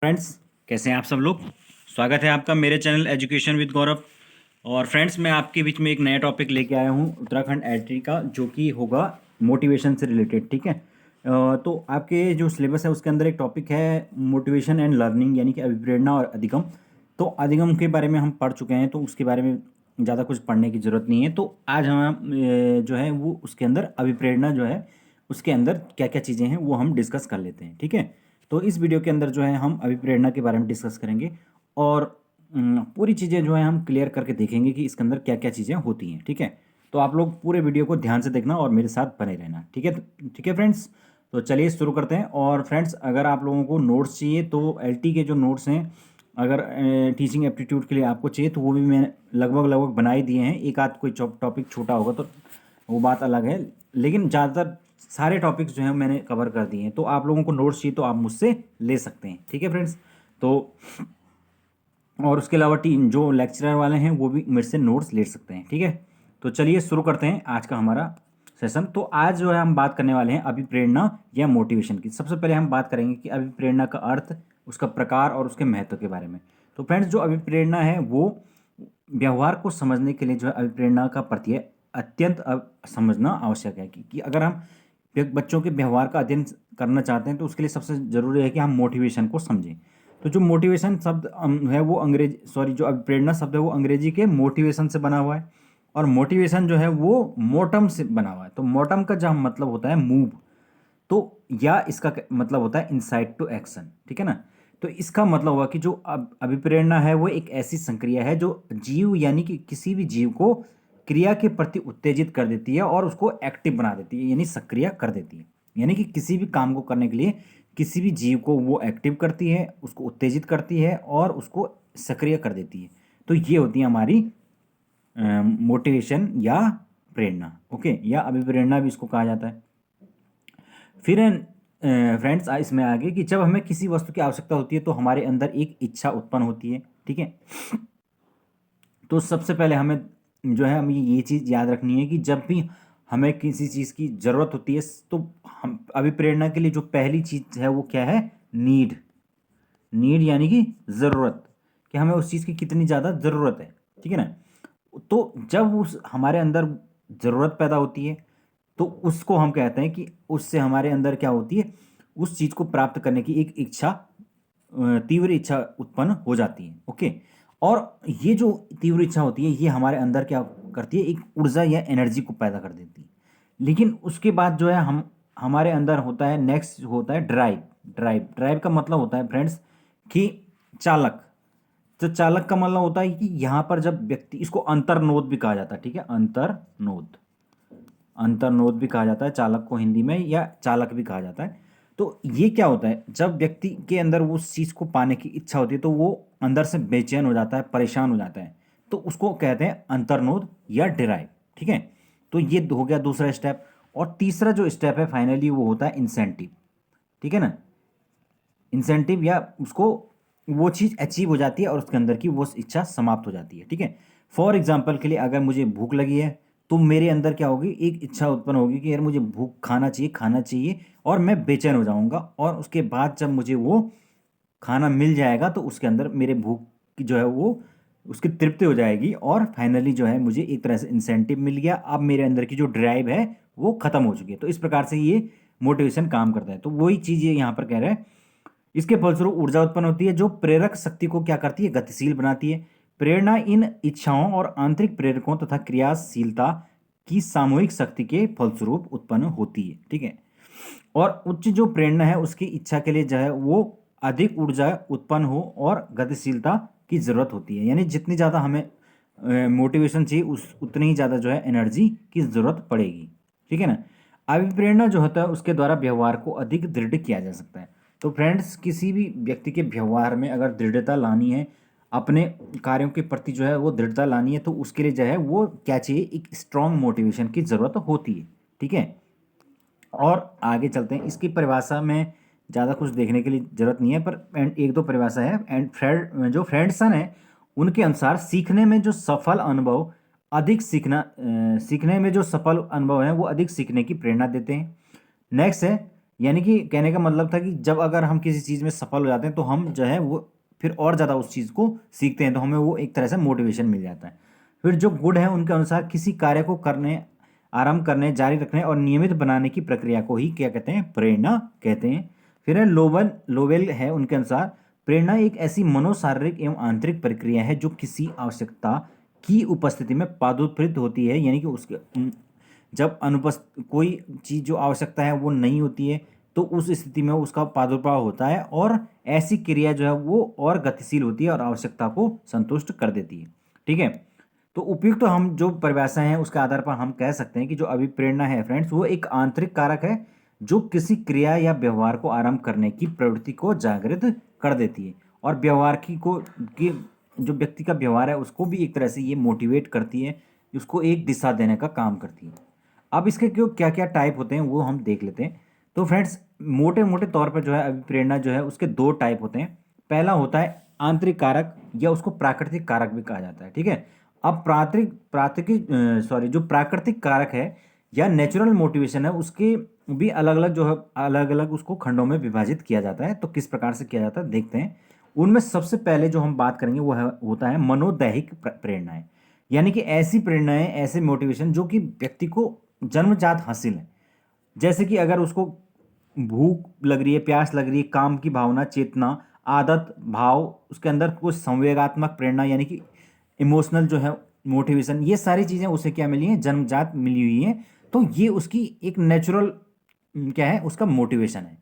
Friends, कैसे हैं आप सब लोग। स्वागत है आपका मेरे चैनल एजुकेशन विद गौरव। और फ्रेंड्स, मैं आपके बीच में एक नया टॉपिक लेके आया हूँ उत्तराखंड एडटी का, जो कि होगा मोटिवेशन से रिलेटेड। ठीक है। तो आपके जो सिलेबस है उसके अंदर एक टॉपिक है मोटिवेशन एंड लर्निंग, यानी कि अभिप्रेरणा और अधिगम। तो अधिगम के बारे में हम पढ़ चुके हैं, तो उसके बारे में ज़्यादा कुछ पढ़ने की ज़रूरत नहीं है। तो आज हम जो है वो उसके अंदर अभिप्रेरणा जो है उसके अंदर क्या क्या चीज़ें हैं वो हम डिस्कस कर लेते हैं। ठीक है। तो इस वीडियो के अंदर जो है हम अभिप्रेरणा के बारे में डिस्कस करेंगे और पूरी चीज़ें जो है हम क्लियर करके देखेंगे कि इसके अंदर क्या क्या चीज़ें होती हैं। ठीक है। तो आप लोग पूरे वीडियो को ध्यान से देखना और मेरे साथ बने रहना। ठीक है। ठीक है फ्रेंड्स। तो चलिए शुरू करते हैं। और फ्रेंड्स, अगर आप लोगों को नोट्स चाहिए तो एलटी के जो नोट्स हैं, अगर टीचिंग एप्टीट्यूड के लिए आपको चाहिए तो वो भी मैंने लगभग बना ही दिए हैं। एक आध कोई टॉपिक छोटा होगा तो वो बात अलग है, लेकिन ज़्यादातर सारे टॉपिक्स जो हैं मैंने कवर कर दिए हैं। तो आप लोगों को नोट्स चाहिए तो आप मुझसे ले सकते हैं। ठीक है फ्रेंड्स। तो और उसके अलावा टीम जो लेक्चरर वाले हैं वो भी मेरे से नोट्स ले सकते हैं। ठीक है। तो चलिए शुरू करते हैं आज का हमारा सेशन। तो आज जो है हम बात करने वाले हैं अभिप्रेरणा या मोटिवेशन की। सबसे पहले हम बात करेंगे कि अभिप्रेरणा का अर्थ, उसका प्रकार और उसके महत्व के बारे में। तो फ्रेंड्स, जो अभिप्रेरणा है वो व्यवहार को समझने के लिए जो है अभिप्रेरणा का प्रत्यय अत्यंत समझना आवश्यक है कि अगर हम बच्चों के व्यवहार का अध्ययन करना चाहते हैं तो उसके लिए सबसे ज़रूरी है कि हम मोटिवेशन को समझें। तो जो मोटिवेशन शब्द है वो जो अभिप्रेरणा शब्द है वो अंग्रेजी के मोटिवेशन से बना हुआ है। और मोटिवेशन जो है वो मोटम से बना हुआ है। तो मोटम का जहाँ मतलब होता है मूव, तो या इसका मतलब होता है इंसाइट टू एक्शन। ठीक है ना। तो इसका मतलब हुआ कि जो अभिप्रेरणा है वो एक ऐसी संक्रिया है जो जीव यानी कि किसी भी जीव को क्रिया के प्रति उत्तेजित कर देती है और उसको एक्टिव बना देती है, यानी सक्रिय कर देती है। यानी कि किसी भी काम को करने के लिए किसी भी जीव को वो एक्टिव करती है, उसको उत्तेजित करती है और उसको सक्रिय कर देती है। तो ये होती है हमारी मोटिवेशन या प्रेरणा। ओके, या अभिप्रेरणा भी इसको कहा जाता है। फिर फ्रेंड्स, इसमें आगे कि जब हमें किसी वस्तु की आवश्यकता होती है तो हमारे अंदर एक इच्छा उत्पन्न होती है। ठीक है। तो सबसे पहले हमें जो है हमें ये चीज़ याद रखनी है कि जब भी हमें किसी चीज़ की ज़रूरत होती है तो हम अभिप्रेरणा के लिए जो पहली चीज़ है वो क्या है? नीड। नीड यानी कि ज़रूरत, कि हमें उस चीज़ की कितनी ज़्यादा ज़रूरत है। ठीक है ना। तो जब उस हमारे अंदर ज़रूरत पैदा होती है तो उसको हम कहते हैं कि उससे हमारे अंदर क्या होती है, उस चीज़ को प्राप्त करने की एक इच्छा, तीव्र इच्छा उत्पन्न हो जाती है। ओके। और ये जो तीव्र इच्छा होती है ये हमारे अंदर क्या करती है, एक ऊर्जा या एनर्जी को पैदा कर देती है। लेकिन उसके बाद जो है हम हमारे अंदर होता है, नेक्स्ट होता है ड्राइव। ड्राइव का मतलब होता है फ्रेंड्स कि चालक। तो चालक का मतलब होता है कि यहाँ पर जब व्यक्ति, इसको अंतर्नोद भी कहा जाता है। ठीक है, अंतर्नोद। अंतर्नोद भी कहा जाता है चालक को हिंदी में, या चालक भी कहा जाता है। तो ये क्या होता है, जब व्यक्ति के अंदर उस चीज़ को पाने की इच्छा होती है तो वो अंदर से बेचैन हो जाता है, परेशान हो जाता है। तो उसको कहते हैं अंतर्नोद या ड्राइव। ठीक है। तो ये हो गया दूसरा स्टेप। और तीसरा जो स्टेप है फाइनली वो होता है इंसेंटिव। ठीक है ना। इंसेंटिव, या उसको वो चीज़ अचीव हो जाती है और उसके अंदर की वो इच्छा समाप्त हो जाती है। ठीक है। फॉर एग्जाम्पल के लिए, अगर मुझे भूख लगी है तो मेरे अंदर क्या होगी, एक इच्छा उत्पन्न होगी कि यार मुझे भूख खाना चाहिए, और मैं बेचैन हो जाऊंगा। और उसके बाद जब मुझे वो खाना मिल जाएगा तो उसके अंदर मेरे भूख की जो है वो उसकी तृप्ति हो जाएगी, और फाइनली जो है मुझे एक तरह से इंसेंटिव मिल गया। अब मेरे अंदर की जो ड्राइव है वो खत्म हो चुकी है। तो इस प्रकार से ये मोटिवेशन काम करता है। तो वही चीज़ ये यहाँ पर कह रहे हैं। इसके फलस्वरूप ऊर्जा उत्पन्न होती है जो प्रेरक शक्ति को क्या करती है, गतिशील बनाती है। प्रेरणा इन इच्छाओं और आंतरिक प्रेरकों तथा क्रियाशीलता की सामूहिक शक्ति के फलस्वरूप उत्पन्न होती है। ठीक है। और उच्च जो प्रेरणा है उसकी इच्छा के लिए जो है वो अधिक ऊर्जा उत्पन्न हो और गतिशीलता की जरूरत होती है। यानी जितनी ज़्यादा हमें मोटिवेशन चाहिए उस उतनी ही ज़्यादा जो है एनर्जी की जरूरत पड़ेगी। ठीक है ना। अभिप्रेरणा जो होता है उसके द्वारा व्यवहार को अधिक दृढ़ किया जा सकता है। तो फ्रेंड्स, किसी भी व्यक्ति के व्यवहार में अगर दृढ़ता लानी है, अपने कार्यों के प्रति जो है वो दृढ़ता लानी है, तो उसके लिए जो है वो क्या चाहिए, एक स्ट्रॉन्ग मोटिवेशन की ज़रूरत होती है। ठीक है। और आगे चलते हैं। इसकी परिभाषा में ज़्यादा कुछ देखने के लिए ज़रूरत नहीं है, पर एक दो परिभाषा है। एंड फ्रेडसन है उनके अनुसार सीखने में जो सफल अनुभव सीखने में जो सफल अनुभव है वो अधिक सीखने की प्रेरणा देते हैं। नेक्स्ट है यानी कि कहने का मतलब था कि जब अगर हम किसी चीज़ में सफल हो जाते हैं तो हम जो है वो फिर और ज़्यादा उस चीज़ को सीखते हैं, तो हमें वो एक तरह से मोटिवेशन मिल जाता है। फिर जो गुड है उनके अनुसार किसी कार्य को करने, आरंभ करने, जारी रखने और नियमित बनाने की प्रक्रिया को ही क्या कहते हैं, प्रेरणा कहते हैं। फिर है लोवेल है उनके अनुसार प्रेरणा एक ऐसी मनोशारीरिक एवं आंतरिक प्रक्रिया है जो किसी आवश्यकता की उपस्थिति में पादुप्रित होती है, यानी कि उसके जब कोई चीज़ जो आवश्यकता है वो नहीं होती है तो उस स्थिति में उसका प्रादुर्भाव होता है और ऐसी क्रिया जो है वो और गतिशील होती है और आवश्यकता को संतुष्ट कर देती है। ठीक है, तो उपयुक्त तो हम जो परिभाषाएं हैं उसके आधार पर हम कह सकते हैं कि जो अभिप्रेरणा है फ्रेंड्स वो एक आंतरिक कारक है जो किसी क्रिया या व्यवहार को आरंभ करने की प्रवृत्ति को जागृत कर देती है और व्यवहार की जो व्यक्ति का व्यवहार है उसको भी एक तरह से ये मोटिवेट करती है, उसको एक दिशा देने का काम करती है। अब इसके क्यों क्या क्या टाइप होते हैं वो हम देख लेते हैं। तो फ्रेंड्स मोटे मोटे तौर पर जो है अभिप्रेरणा जो है उसके दो टाइप होते हैं। पहला होता है आंतरिक कारक या उसको प्राकृतिक कारक भी कहा जाता है। ठीक है, अब जो प्राकृतिक कारक है या नेचुरल मोटिवेशन है उसके भी अलग अलग जो है अलग अलग उसको खंडों में विभाजित किया जाता है। तो किस प्रकार से किया जाता है देखते हैं। उनमें सबसे पहले जो हम बात करेंगे वो होता है मनोदैहिक प्रेरणाएं, यानी कि ऐसी प्रेरणाएं, ऐसे मोटिवेशन जो कि व्यक्ति को जन्मजात हासिल है। जैसे कि अगर उसको भूख लग रही है, प्यास लग रही है, काम की भावना, चेतना, आदत, भाव, उसके अंदर कुछ संवेगात्मक प्रेरणा यानी कि इमोशनल जो है मोटिवेशन, ये सारी चीज़ें उसे क्या मिली हैं, जन्मजात मिली हुई हैं। तो ये उसकी एक नेचुरल क्या है, उसका मोटिवेशन है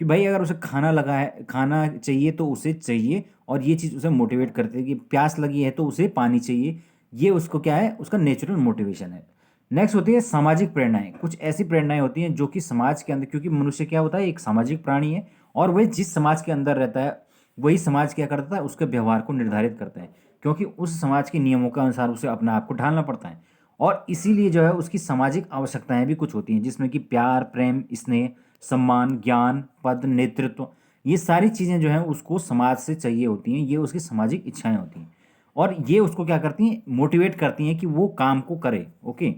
कि भाई अगर उसे खाना लगा है, खाना चाहिए तो उसे चाहिए और ये चीज़ उसे मोटिवेट करती है कि प्यास लगी है तो उसे पानी चाहिए। ये उसको क्या है, उसका नेचुरल मोटिवेशन है। नेक्स्ट होती है सामाजिक प्रेरणाएं। कुछ ऐसी प्रेरणाएं होती हैं जो कि समाज के अंदर, क्योंकि मनुष्य क्या होता है, एक सामाजिक प्राणी है और वह जिस समाज के अंदर रहता है वही समाज क्या करता है, उसके व्यवहार को निर्धारित करता है, क्योंकि उस समाज के नियमों के अनुसार उसे अपने आप को ढालना पड़ता है। और इसीलिए जो है उसकी सामाजिक आवश्यकताएं भी कुछ होती हैं जिसमें कि प्यार, प्रेम, स्नेह, सम्मान, ज्ञान, पद, नेतृत्व, ये सारी चीज़ें जो हैं उसको समाज से चाहिए होती हैं। ये उसकी सामाजिक इच्छाएं होती हैं और ये उसको क्या करती हैं, मोटिवेट करती हैं कि वो काम को करे। ओके,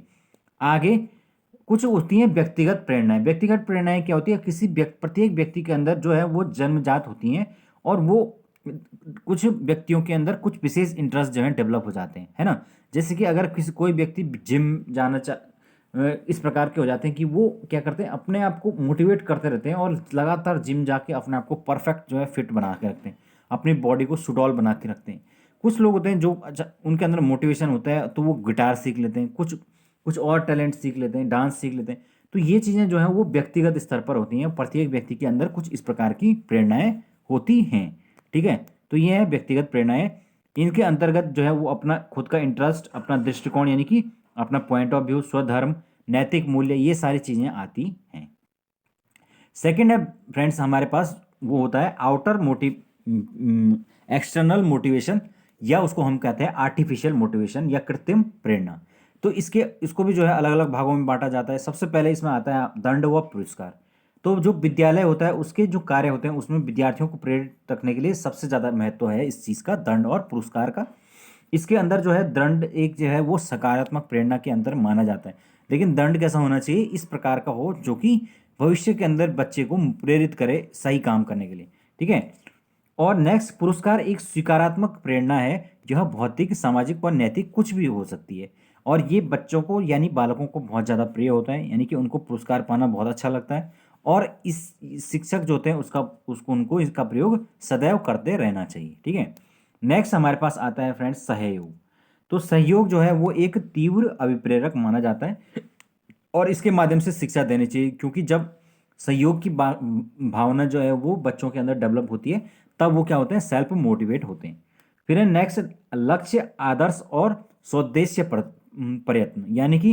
आगे कुछ होती हैं व्यक्तिगत प्रेरणाएं। व्यक्तिगत प्रेरणाएं क्या होती है, प्रत्येक व्यक्ति के अंदर जो है वो जन्मजात होती हैं और वो कुछ व्यक्तियों के अंदर कुछ विशेष इंटरेस्ट जो है डेवलप हो जाते हैं, है ना। जैसे कि अगर कोई व्यक्ति जिम जाना इस प्रकार के हो जाते हैं कि वो क्या करते हैं, अपने आप को मोटिवेट करते रहते हैं और लगातार जिम जाके अपने आप को परफेक्ट जो है फिट बना के रखते हैं, अपनी बॉडी को सुडौल बना के रखते हैं। कुछ लोग होते हैं जो अच्छा उनके अंदर मोटिवेशन होता है तो वो गिटार सीख लेते हैं, कुछ कुछ और टैलेंट सीख लेते हैं, डांस सीख लेते हैं। तो ये चीज़ें जो हैं वो व्यक्तिगत स्तर पर होती हैं। प्रत्येक व्यक्ति के अंदर कुछ इस प्रकार की प्रेरणाएं होती हैं। ठीक है, तो ये है व्यक्तिगत प्रेरणाएं। इनके अंतर्गत जो है वो अपना खुद का इंटरेस्ट, अपना दृष्टिकोण यानी कि अपना पॉइंट ऑफ व्यू, स्वधर्म, नैतिक मूल्य, ये सारी चीज़ें आती हैं। सेकेंड है फ्रेंड्स हमारे पास वो होता है आउटर एक्सटर्नल मोटिवेशन, या उसको हम कहते हैं आर्टिफिशियल मोटिवेशन या कृत्रिम प्रेरणा। तो इसको भी जो है अलग अलग भागों में बांटा जाता है। सबसे पहले इसमें आता है दंड व पुरस्कार। तो जो विद्यालय होता है उसके जो कार्य होते हैं उसमें विद्यार्थियों को प्रेरित रखने के लिए सबसे ज़्यादा महत्व है इस चीज़ का, दंड और पुरस्कार का। इसके अंदर जो है दंड एक जो है वो सकारात्मक प्रेरणा के अंदर माना जाता है, लेकिन दंड कैसा होना चाहिए, इस प्रकार का हो जो कि भविष्य के अंदर बच्चे को प्रेरित करे सही काम करने के लिए। ठीक है, और नेक्स्ट पुरस्कार एक सकारात्मक प्रेरणा है, यह भौतिक, सामाजिक व नैतिक कुछ भी हो सकती है और ये बच्चों को यानी बालकों को बहुत ज़्यादा प्रिय होता है, यानी कि उनको पुरस्कार पाना बहुत अच्छा लगता है और इस शिक्षक जो होते हैं उनको इसका प्रयोग सदैव करते रहना चाहिए। ठीक है, नेक्स्ट हमारे पास आता है फ्रेंड्स सहयोग। तो सहयोग जो है वो एक तीव्र अभिप्रेरक माना जाता है और इसके माध्यम से शिक्षा देनी चाहिए, क्योंकि जब सहयोग की भावना जो है वो बच्चों के अंदर डेवलप होती है तब वो क्या होते हैं, सेल्फ मोटिवेट होते हैं। फिर है नेक्स्ट लक्ष्य, आदर्श और स्वदेश्य प्रयत्न, यानी कि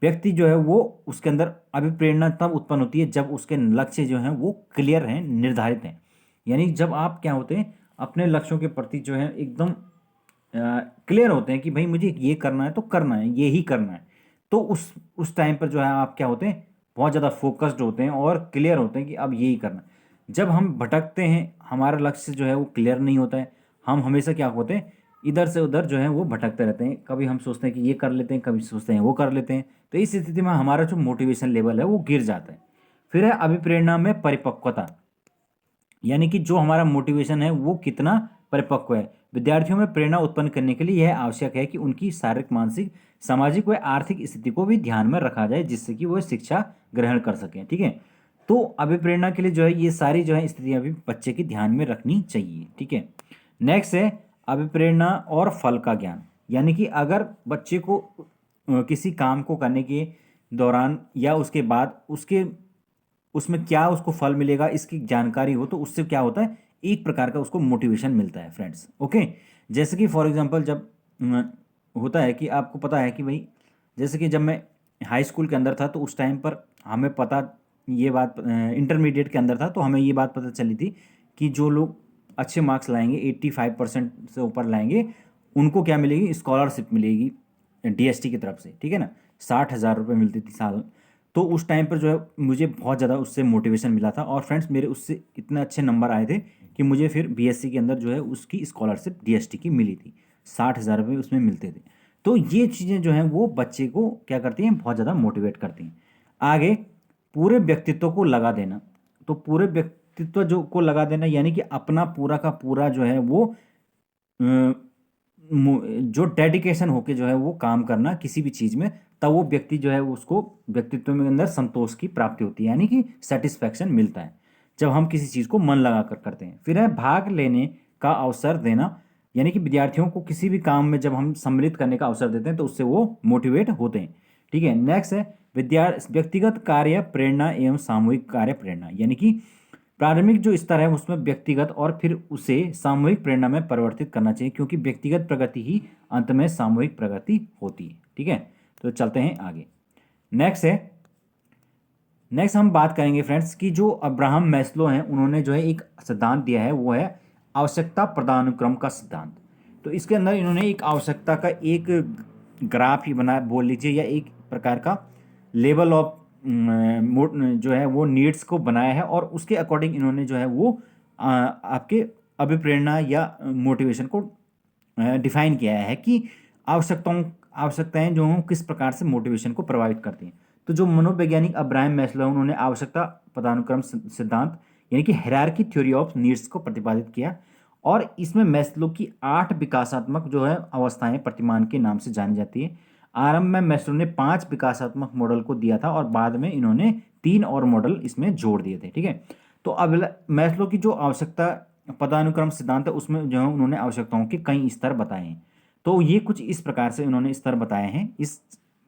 व्यक्ति जो है वो उसके अंदर अभिप्रेरणा तब उत्पन्न होती है जब उसके लक्ष्य जो हैं वो क्लियर हैं, निर्धारित हैं। यानी जब आप क्या होते हैं अपने लक्ष्यों के प्रति जो है एकदम क्लियर होते हैं कि भाई मुझे ये करना है तो करना है, ये ही करना है, तो उस टाइम पर जो है आप क्या होते हैं, बहुत ज़्यादा फोकस्ड होते हैं और क्लियर होते हैं कि अब यही करना है। जब हम भटकते हैं, हमारा लक्ष्य जो है वो क्लियर नहीं होता है, हम हमेशा क्या होते हैं, इधर से उधर जो है वो भटकते रहते हैं। कभी हम सोचते हैं कि ये कर लेते हैं, कभी सोचते हैं वो कर लेते हैं, तो इस स्थिति में हमारा जो मोटिवेशन लेवल है वो गिर जाता है। फिर है अभिप्रेरणा में परिपक्वता, यानी कि जो हमारा मोटिवेशन है वो कितना परिपक्व है। विद्यार्थियों में प्रेरणा उत्पन्न करने के लिए यह आवश्यक है कि उनकी शारीरिक, मानसिक, सामाजिक व आर्थिक स्थिति को भी ध्यान में रखा जाए, जिससे कि वो शिक्षा ग्रहण कर सकें। ठीक है, तो अभिप्रेरणा के लिए जो है ये सारी जो है स्थितियां भी बच्चे की ध्यान में रखनी चाहिए। ठीक है, नेक्स्ट है अभिप्रेरणा और फल का ज्ञान, यानी कि अगर बच्चे को किसी काम को करने के दौरान या उसके बाद उसके उसमें क्या उसको फल मिलेगा इसकी जानकारी हो, तो उससे क्या होता है, एक प्रकार का उसको मोटिवेशन मिलता है फ्रेंड्स। ओके, जैसे कि फॉर एग्जांपल जब होता है कि आपको पता है कि भाई, जैसे कि जब मैं हाई स्कूल के अंदर था तो उस टाइम पर हमें पता, ये बात इंटरमीडिएट के अंदर था तो हमें ये बात पता चली थी कि जो लोग अच्छे मार्क्स लाएंगे 85% से ऊपर लाएंगे उनको क्या मिलेगी, स्कॉलरशिप मिलेगी डीएसटी की तरफ से। ठीक है ना, 60,000 रुपये मिलती थी साल। तो उस टाइम पर जो है मुझे बहुत ज़्यादा उससे मोटिवेशन मिला था, और फ्रेंड्स मेरे उससे इतने अच्छे नंबर आए थे कि मुझे फिर बीएससी के अंदर जो है उसकी स्कॉलरशिप डीएसटी की मिली थी, 60,000 रुपये उसमें मिलते थे। तो ये चीज़ें जो हैं वो बच्चे को क्या करती हैं, बहुत ज़्यादा मोटिवेट करती हैं। आगे पूरे व्यक्तित्व को लगा देना, तो पूरे व्यक्तित्व जो को लगा देना यानी कि अपना पूरा का पूरा जो है वो जो डेडिकेशन होके जो है वो काम करना किसी भी चीज़ में, तब वो व्यक्ति जो है उसको व्यक्तित्व में अंदर संतोष की प्राप्ति होती है, यानी कि सेटिस्फैक्शन मिलता है जब हम किसी चीज़ को मन लगा कर करते हैं। फिर है भाग लेने का अवसर देना, यानी कि विद्यार्थियों को किसी भी काम में जब हम सम्मिलित करने का अवसर देते हैं तो उससे वो मोटिवेट होते हैं। ठीक है, नेक्स्ट है व्यक्तिगत कार्य प्रेरणा एवं सामूहिक कार्य प्रेरणा, यानी कि प्रारंभिक जो स्तर है उसमें व्यक्तिगत और फिर उसे सामूहिक प्रेरणा में परिवर्तित करना चाहिए, क्योंकि व्यक्तिगत प्रगति ही अंत में सामूहिक प्रगति होती है। ठीक है, तो चलते हैं आगे। नेक्स्ट हम बात करेंगे फ्रेंड्स कि जो अब्राहम मैस्लो हैं उन्होंने जो है एक सिद्धांत दिया है, वो है आवश्यकता पदानुक्रम का सिद्धांत। तो इसके अंदर इन्होंने एक आवश्यकता का एक ग्राफ ही बना बोल लीजिए, या एक प्रकार का लेवल ऑफ जो है वो नीड्स को बनाया है, और उसके अकॉर्डिंग इन्होंने जो है वो आपके अभिप्रेरणा या मोटिवेशन को डिफाइन किया है कि आवश्यकताएं जो हों किस प्रकार से मोटिवेशन को प्रभावित करती हैं। तो जो मनोवैज्ञानिक अब्राहम मैस्लो उन्होंने आवश्यकता पदानुक्रम सिद्धांत यानी कि हायरार्की थ्योरी ऑफ नीड्स को प्रतिपादित किया, और इसमें मैस्लो की 8 विकासात्मक जो है अवस्थाएं प्रतिमान के नाम से जानी जाती है। आरंभ में मैस्लो ने 5 विकासात्मक मॉडल को दिया था, और बाद में इन्होंने 3 और मॉडल इसमें जोड़ दिए थे। ठीक है, तो अब मैस्लो की जो आवश्यकता पदानुक्रम सिद्धांत है उसमें जो है उन्होंने आवश्यकताओं के कई स्तर बताए हैं। तो ये कुछ इस प्रकार से उन्होंने स्तर बताए हैं, इस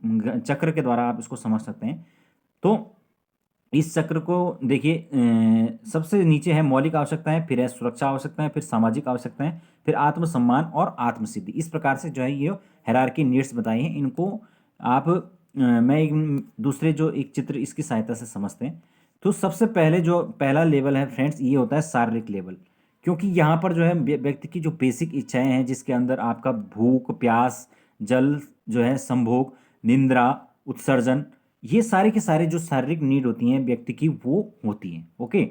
चक्र के द्वारा आप इसको समझ सकते हैं। तो इस चक्र को देखिए, सबसे नीचे है मौलिक आवश्यकताएं, फिर है सुरक्षा आवश्यकताएं, फिर सामाजिक आवश्यकताएं, फिर आत्मसम्मान और आत्मसिद्धि। इस प्रकार से जो है ये हायरार्की नीड्स बताई हैं। इनको आप मैं एक दूसरे जो एक चित्र इसकी सहायता से समझते हैं। तो सबसे पहले जो पहला लेवल है फ्रेंड्स ये होता है शारीरिक लेवल, क्योंकि यहाँ पर जो है व्यक्ति की जो बेसिक इच्छाएं हैं जिसके अंदर आपका भूख, प्यास, जल जो है, संभोग, निद्रा, उत्सर्जन, ये सारे के सारे जो शारीरिक नीड होती हैं व्यक्ति की वो होती हैं। ओके,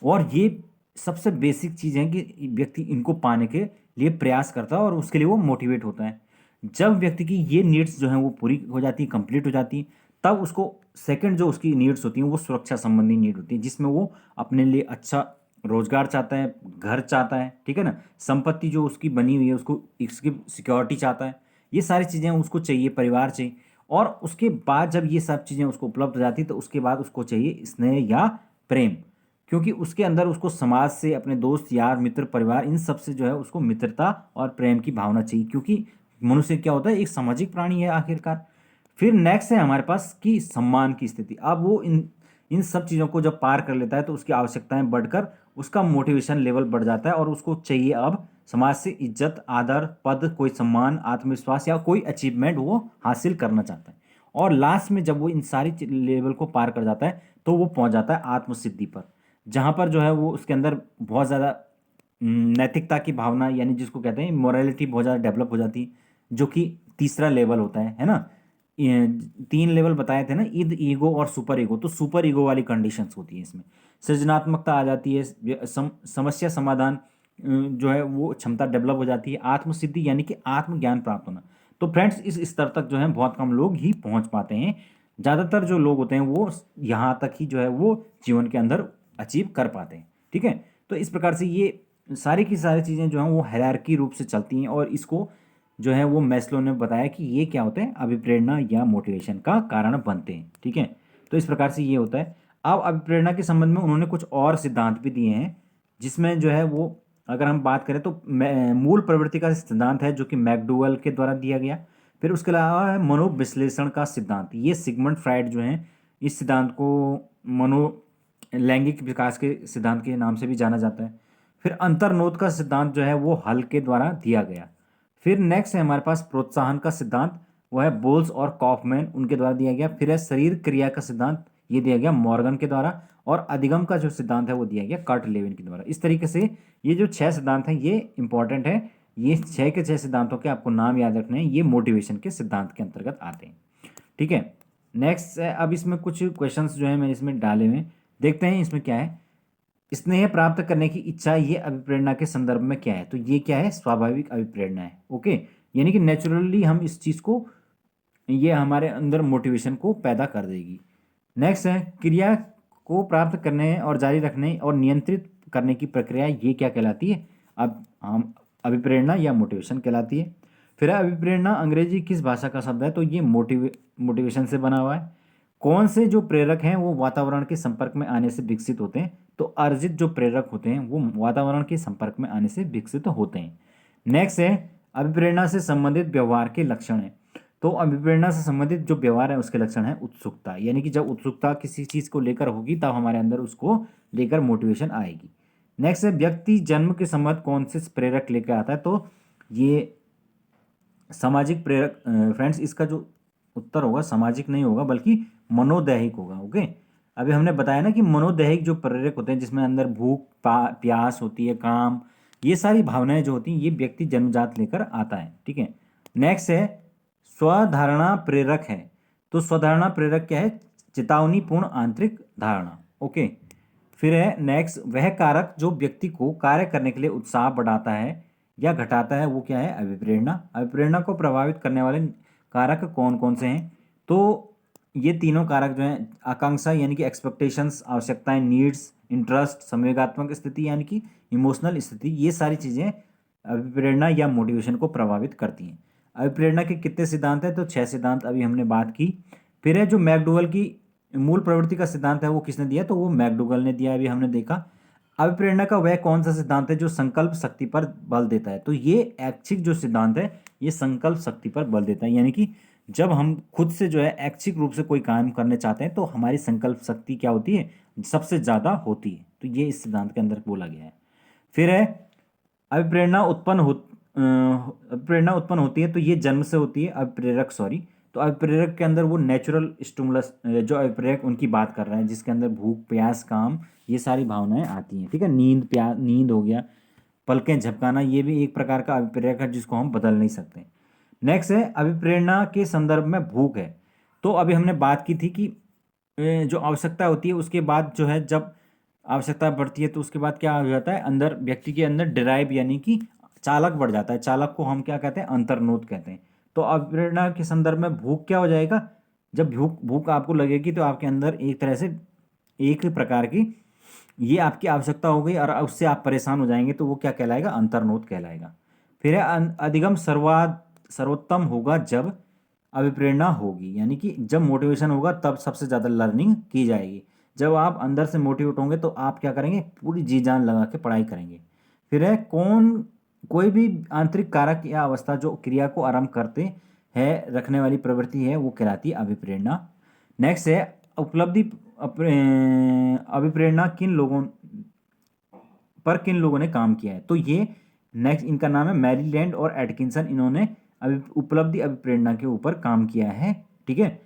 और ये सबसे बेसिक चीज़ है कि व्यक्ति इनको पाने के लिए प्रयास करता है और उसके लिए वो मोटिवेट होता है। जब व्यक्ति की ये नीड्स जो हैं वो पूरी हो जाती है, कंप्लीट हो जाती है, तब उसको सेकंड जो उसकी नीड्स होती हैं वो सुरक्षा संबंधी नीड होती है, जिसमें वो अपने लिए अच्छा रोजगार चाहता है, घर चाहता है, ठीक है ना, संपत्ति जो उसकी बनी हुई है उसको इसकी सिक्योरिटी चाहता है, ये सारी चीज़ें उसको चाहिए, परिवार चाहिए। और उसके बाद जब ये सब चीज़ें उसको उपलब्ध हो जाती तो उसके बाद उसको चाहिए स्नेह या प्रेम, क्योंकि उसके अंदर उसको समाज से, अपने दोस्त, यार, मित्र, परिवार, इन सब से जो है उसको मित्रता और प्रेम की भावना चाहिए, क्योंकि मनुष्य क्या होता है, एक सामाजिक प्राणी है आखिरकार। फिर नेक्स्ट है हमारे पास कि सम्मान की स्थिति। अब वो इन सब चीज़ों को जब पार कर लेता है तो उसकी आवश्यकताएं बढ़कर उसका मोटिवेशन लेवल बढ़ जाता है, और उसको चाहिए अब समाज से इज्जत, आदर, पद, कोई सम्मान, आत्मविश्वास या कोई अचीवमेंट वो हासिल करना चाहता है। और लास्ट में जब वो इन सारी लेवल को पार कर जाता है तो वो पहुंच जाता है आत्मसिद्धि पर, जहाँ पर जो है वो उसके अंदर बहुत ज़्यादा नैतिकता की भावना, यानी जिसको कहते हैं मोरालिटी, बहुत ज़्यादा डेवलप हो जाती है, जो कि तीसरा लेवल होता है ना। 3 लेवल बताए थे ना, ईद, ईगो और सुपर ईगो। तो सुपर ईगो वाली कंडीशंस होती है इसमें, सृजनात्मकता आ जाती है, समस्या समाधान जो है वो क्षमता डेवलप हो जाती है, आत्मसिद्धि यानी कि आत्मज्ञान प्राप्त होना। तो फ्रेंड्स इस स्तर तक जो है बहुत कम लोग ही पहुंच पाते हैं, ज़्यादातर जो लोग होते हैं वो यहाँ तक ही जो है वो जीवन के अंदर अचीव कर पाते हैं। ठीक है, तो इस प्रकार से ये सारी की सारी चीज़ें जो हैं वो हायरार्की रूप से चलती हैं, और इसको जो है वो मैस्लो ने बताया कि ये क्या होता है, अभिप्रेरणा या मोटिवेशन का कारण बनते हैं। ठीक है, तो इस प्रकार से ये होता है। अब अभिप्रेरणा के संबंध में उन्होंने कुछ और सिद्धांत भी दिए हैं, जिसमें जो है वो अगर हम बात करें तो मूल प्रवृत्ति का सिद्धांत है जो कि मैकडूगल के द्वारा दिया गया। फिर उसके अलावा है मनोविश्लेषण का सिद्धांत, ये सिगमंड फ्राइड जो है इस सिद्धांत को मनो लैंगिक विकास के सिद्धांत के नाम से भी जाना जाता है। फिर अंतर्नोद का सिद्धांत जो है वो हल के द्वारा दिया गया। फिर नेक्स्ट है हमारे पास प्रोत्साहन का सिद्धांत, वो है बोल्स और कॉफमैन उनके द्वारा दिया गया। फिर है शरीर क्रिया का सिद्धांत, ये दिया गया मॉर्गन के द्वारा। और अधिगम का जो सिद्धांत है वो दिया गया कर्ट लेविन के द्वारा। इस तरीके से ये जो 6 सिद्धांत हैं ये इंपॉर्टेंट है। ये 6 के 6 सिद्धांतों के आपको नाम याद रखने हैं, ये मोटिवेशन के सिद्धांत के अंतर्गत आते हैं। ठीक है, नेक्स्ट है, अब इसमें कुछ क्वेश्चंस जो है मैंने इसमें डाले हुए हैं, देखते हैं इसमें क्या है। स्नेह प्राप्त करने की इच्छा, ये अभिप्रेरणा के संदर्भ में क्या है, तो ये क्या है, स्वाभाविक अभिप्रेरणा है। ओके, यानी कि नेचुरली हम इस चीज़ को, ये हमारे अंदर मोटिवेशन को पैदा कर देगी। नेक्स्ट है क्रिया को प्राप्त करने और जारी रखने और नियंत्रित करने की प्रक्रिया, ये क्या कहलाती है, अब हम अभिप्रेरणा या मोटिवेशन कहलाती है। फिर अभिप्रेरणा अंग्रेजी किस भाषा का शब्द है, तो ये मोटिवेशन से बना हुआ है। कौन से जो प्रेरक हैं वो वातावरण के संपर्क में आने से विकसित होते हैं, तो अर्जित जो प्रेरक होते हैं वो वातावरण के संपर्क में आने से विकसित होते हैं। नेक्स्ट है अभिप्रेरणा से संबंधित व्यवहार के लक्षण है, तो अभिप्रेरणा से संबंधित जो व्यवहार है उसके लक्षण है उत्सुकता, यानी कि जब उत्सुकता किसी चीज़ को लेकर होगी तब हमारे अंदर उसको लेकर मोटिवेशन आएगी। नेक्स्ट है व्यक्ति जन्म के संबंध कौन से प्रेरक लेकर आता है, तो ये सामाजिक प्रेरक। फ्रेंड्स इसका जो उत्तर होगा सामाजिक नहीं होगा बल्कि मनोदैहिक होगा। ओके, अभी हमने बताया ना कि मनोदैहिक जो प्रेरक होते हैं जिसमें अंदर भूख प्यास होती है, काम, ये सारी भावनाएं जो होती हैं ये व्यक्ति जन्मजात लेकर आता है। ठीक है, नेक्स्ट है स्वधारणा प्रेरक है, तो स्वधारणा प्रेरक क्या है, चेतावनीपूर्ण आंतरिक धारणा। ओके, फिर है नेक्स्ट वह कारक जो व्यक्ति को कार्य करने के लिए उत्साह बढ़ाता है या घटाता है, वो क्या है, अभिप्रेरणा। अभिप्रेरणा को प्रभावित करने वाले कारक कौन कौन से हैं, तो ये तीनों कारक जो हैं, आकांक्षा यानी कि एक्सपेक्टेशंस, आवश्यकताएं, नीड्स, इंटरेस्ट, संवेगात्मक स्थिति यानी कि इमोशनल स्थिति, ये सारी चीज़ें अभिप्रेरणा या मोटिवेशन को प्रभावित करती हैं। अभिप्रेरणा के कितने सिद्धांत हैं, तो 6 सिद्धांत अभी हमने बात की। फिर है जो मैकडूगल की मूल प्रवृत्ति का सिद्धांत है वो किसने दिया, तो वो मैकडूगल ने दिया, अभी हमने देखा। अभिप्रेरणा का वह कौन सा सिद्धांत है जो संकल्प शक्ति पर बल देता है, तो ये ऐच्छिक जो सिद्धांत है ये संकल्प शक्ति पर बल देता है, यानी कि जब हम खुद से जो है ऐच्छिक रूप से कोई काम करने चाहते हैं तो हमारी संकल्प शक्ति क्या होती है, सबसे ज़्यादा होती है, तो ये इस सिद्धांत के अंदर बोला गया है। फिर है अभिप्रेरणा प्रेरणा उत्पन्न होती है, तो ये जन्म से होती है, अभिप्रेरक सॉरी, तो अभिप्रेरक के अंदर वो नेचुरल स्टिमुलस जो अभिप्रेरक उनकी बात कर रहे हैं जिसके अंदर भूख प्यास काम ये सारी भावनाएं आती हैं। ठीक है, नींद हो गया, पलकें झपकाना, ये भी एक प्रकार का अभिप्रेरक है जिसको हम बदल नहीं सकते। नेक्स्ट है अभिप्रेरणा के संदर्भ में भूख है, तो अभी हमने बात की थी कि जो आवश्यकता होती है उसके बाद जो है जब आवश्यकता बढ़ती है तो उसके बाद क्या हो जाता है, अंदर व्यक्ति के अंदर ड्राइव यानी कि चालक बढ़ जाता है, चालक को हम क्या कहते हैं, अंतर्नोद कहते हैं। तो अभिप्रेरणा के संदर्भ में भूख क्या हो जाएगा, जब भूख भूख आपको लगेगी तो आपके अंदर एक तरह से एक प्रकार की ये आपकी आवश्यकता हो गई और उससे आप परेशान हो जाएंगे, तो वो क्या कहलाएगा, अंतर्नोद कहलाएगा। फिर है अधिगम सर्वोत्तम होगा जब अभिप्रेरणा होगी, यानी कि जब मोटिवेशन होगा तब सबसे ज़्यादा लर्निंग की जाएगी। जब आप अंदर से मोटिवेट होंगे तो आप क्या करेंगे, पूरी जी जान लगा के पढ़ाई करेंगे। फिर है कोई भी आंतरिक कारक या अवस्था जो क्रिया को आरंभ करते हैं रखने वाली प्रवृत्ति है वो कहलाती है अभिप्रेरणा। नेक्स्ट है उपलब्धि अभिप्रेरणा किन लोगों ने काम किया है, तो ये नेक्स्ट इनका नाम है मैरीलैंड और एटकिंसन, इन्होंने उपलब्धि अभिप्रेरणा के ऊपर काम किया है। ठीक है,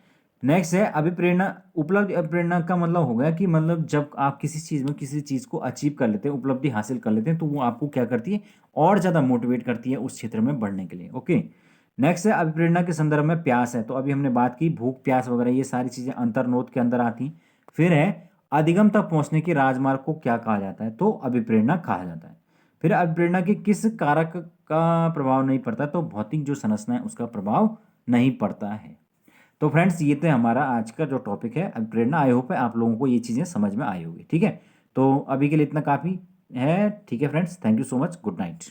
नेक्स्ट है अभिप्रेरणा। उपलब्धि अभिप्रेरणा का मतलब हो गया कि मतलब जब आप किसी चीज़ में किसी चीज़ को अचीव कर लेते हैं, उपलब्धि हासिल कर लेते हैं, तो वो आपको क्या करती है, और ज़्यादा मोटिवेट करती है उस क्षेत्र में बढ़ने के लिए। ओके, नेक्स्ट है अभिप्रेरणा के संदर्भ में प्यास है, तो अभी हमने बात की भूख प्यास वगैरह ये सारी चीज़ें अंतर्नोद के अंदर आती। फिर है अधिगम तक पहुंचने के राजमार्ग को क्या कहा जाता है, तो अभिप्रेरणा कहा जाता है। फिर अभिप्रेरणा के किस कारक का प्रभाव नहीं पड़ता, तो भौतिक जो संरचना है उसका प्रभाव नहीं पड़ता है। तो फ्रेंड्स ये तो हमारा आज का जो टॉपिक है अभिप्रेरणा। आई होप है आप लोगों को ये चीज़ें समझ में आई होगी। ठीक है, तो अभी के लिए इतना काफ़ी है। ठीक है friends, thank you so much, good night.